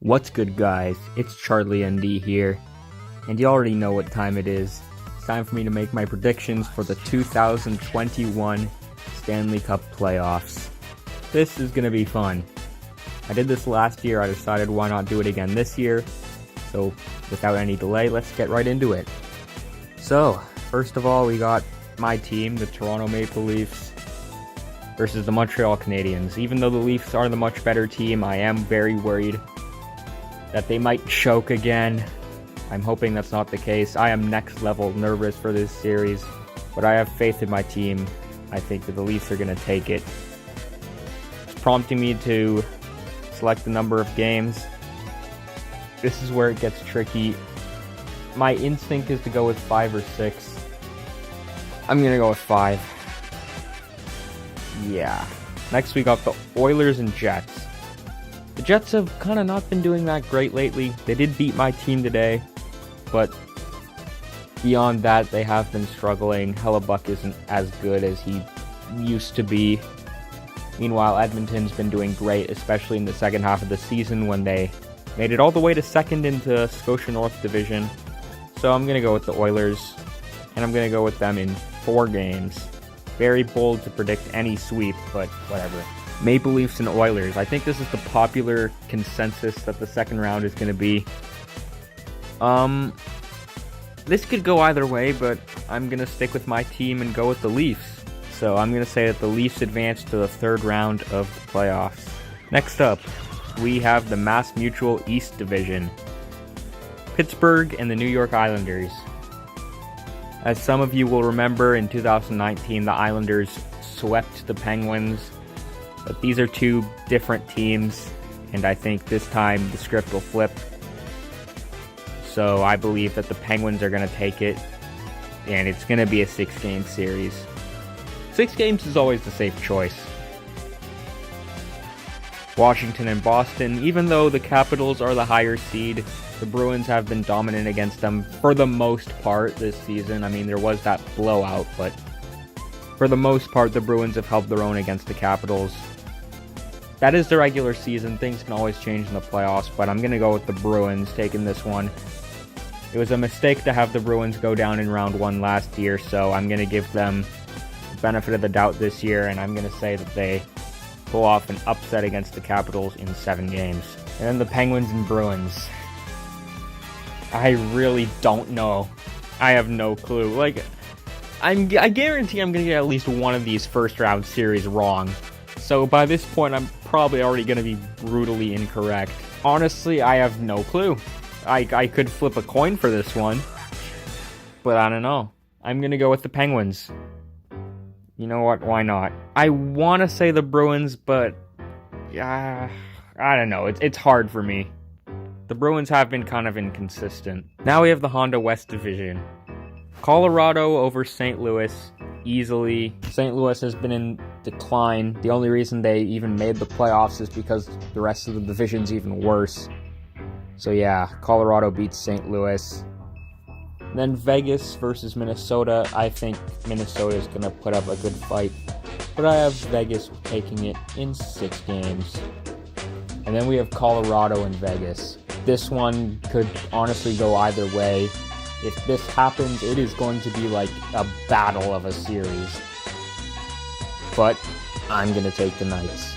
What's good, guys? It's Charlie ND here, and you already know what time it is. It's time for me to make my predictions for the 2021 Stanley Cup playoffs. This is going to be fun. I did this last year. I decided why not do it again this year. So without any delay, let's get right into it. So, first of all, we got my team, the Toronto Maple Leafs, versus the Montreal Canadiens. Even though the Leafs are the much better team, I am very worried that they might choke again. I'm hoping that's not the case. I am next level nervous for this series, but I have faith in my team. I think that the Leafs are going to take it. It's prompting me to select the number of games. This is where it gets tricky. My instinct is to go with 5 or 6. I'm going to go with 5. Yeah. Next we got the Oilers and Jets. The Jets have kind of not been doing that great lately. They did beat my team today, but beyond that, they have been struggling. Hellebuck isn't as good as he used to be. Meanwhile, Edmonton's been doing great, especially in the second half of the season when they made it all the way to second into Scotia North Division. So I'm going to go with the Oilers, and I'm going to go with them in 4 games. Very bold to predict any sweep, but whatever. Maple Leafs and Oilers. I think this is the popular consensus that the second round is going to be. This could go either way, but I'm going to stick with my team and go with the Leafs. So I'm going to say that the Leafs advance to the third round of the playoffs. Next up, we have the Mass Mutual East Division. Pittsburgh and the New York Islanders. As some of you will remember, in 2019, the Islanders swept the Penguins. But these are two different teams, and I think this time the script will flip. So I believe that the Penguins are going to take it, and it's going to be a 6-game series. 6 games is always the safe choice. Washington and Boston, even though the Capitals are the higher seed, the Bruins have been dominant against them for the most part this season. I mean, there was that blowout, but for the most part, the Bruins have held their own against the Capitals. That is the regular season. Things can always change in the playoffs, but I'm going to go with the Bruins taking this one. It was a mistake to have the Bruins go down in round 1 last year, so I'm going to give them the benefit of the doubt this year, and I'm going to say that they pull off an upset against the Capitals in 7 games. And then the Penguins and Bruins. I really don't know. I have no clue. I guarantee I'm going to get at least one of these first round series wrong. So by this point, I'm probably already going to be brutally incorrect. Honestly, I have no clue. I could flip a coin for this one, but I don't know. I'm going to go with the Penguins. You know what? Why not? I want to say the Bruins, but I don't know. It's hard for me. The Bruins have been kind of inconsistent. Now we have the Honda West Division. Colorado over St. Louis, easily. St. Louis has been in decline. The only reason they even made the playoffs is because the rest of the division's even worse. So yeah, Colorado beats St. Louis. Then Vegas versus Minnesota. I think Minnesota is going to put up a good fight, but I have Vegas taking it in 6 games. And then we have Colorado and Vegas. This one could honestly go either way. If this happens, it is going to be like a battle of a series. But I'm going to take the Knights.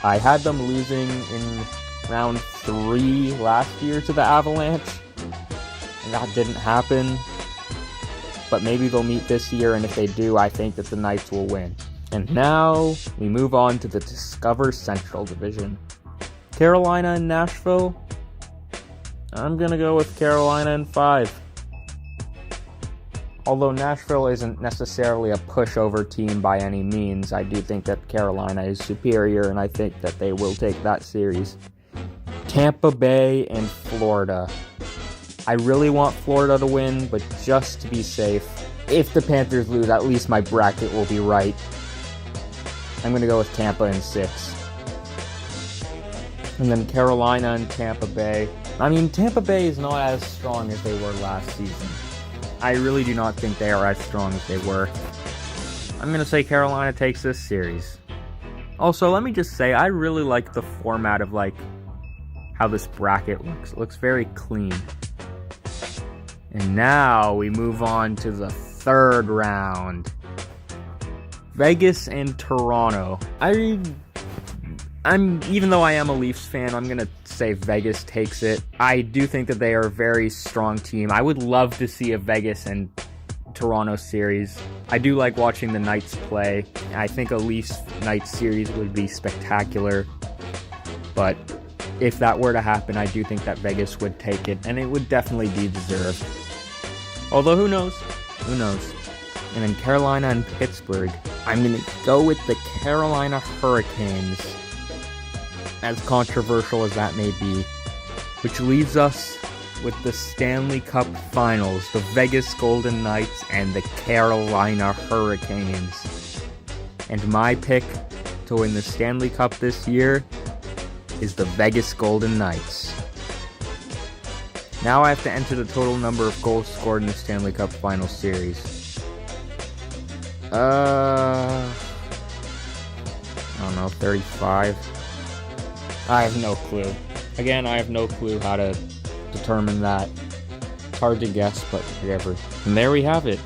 I had them losing in round 3 last year to the Avalanche, and that didn't happen. But maybe they'll meet this year, and if they do, I think that the Knights will win. And now we move on to the Discover Central Division. Carolina and Nashville. I'm going to go with Carolina in 5. Although Nashville isn't necessarily a pushover team by any means, I do think that Carolina is superior, and I think that they will take that series. Tampa Bay and Florida. I really want Florida to win, but just to be safe, if the Panthers lose, at least my bracket will be right. I'm going to go with Tampa in 6. And then Carolina and Tampa Bay. I mean, Tampa Bay is not as strong as they were last season. I really do not think they are as strong as they were. I'm going to say Carolina takes this series. Also, let me just say, I really like the format of, how this bracket looks. It looks very clean. And now we move on to the third round. Vegas and Toronto. Even though I am a Leafs fan, I'm gonna say Vegas takes it. I do think that they are a very strong team. I would love to see a Vegas and Toronto series. I do like watching the Knights play. I think a Leafs-Knights series would be spectacular. But if that were to happen, I do think that Vegas would take it, and it would definitely be deserved. Although, who knows? Who knows? And then Carolina and Pittsburgh. I'm going to go with the Carolina Hurricanes, as controversial as that may be, which leaves us with the Stanley Cup Finals, the Vegas Golden Knights and the Carolina Hurricanes. And my pick to win the Stanley Cup this year is the Vegas Golden Knights. Now I have to enter the total number of goals scored in the Stanley Cup Finals series. I don't know, 35? I have no clue. Again, I have no clue how to determine that. It's hard to guess, but whatever. And there we have it.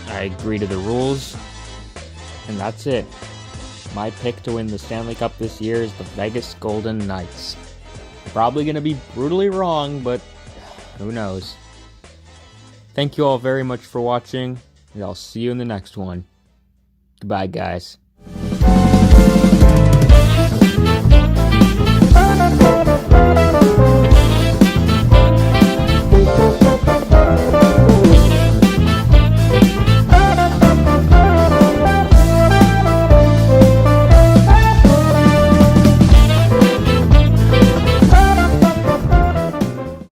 I agree to the rules, and that's it. My pick to win the Stanley Cup this year is the Vegas Golden Knights. Probably going to be brutally wrong, but who knows. Thank you all very much for watching, and I'll see you in the next one. Goodbye, guys.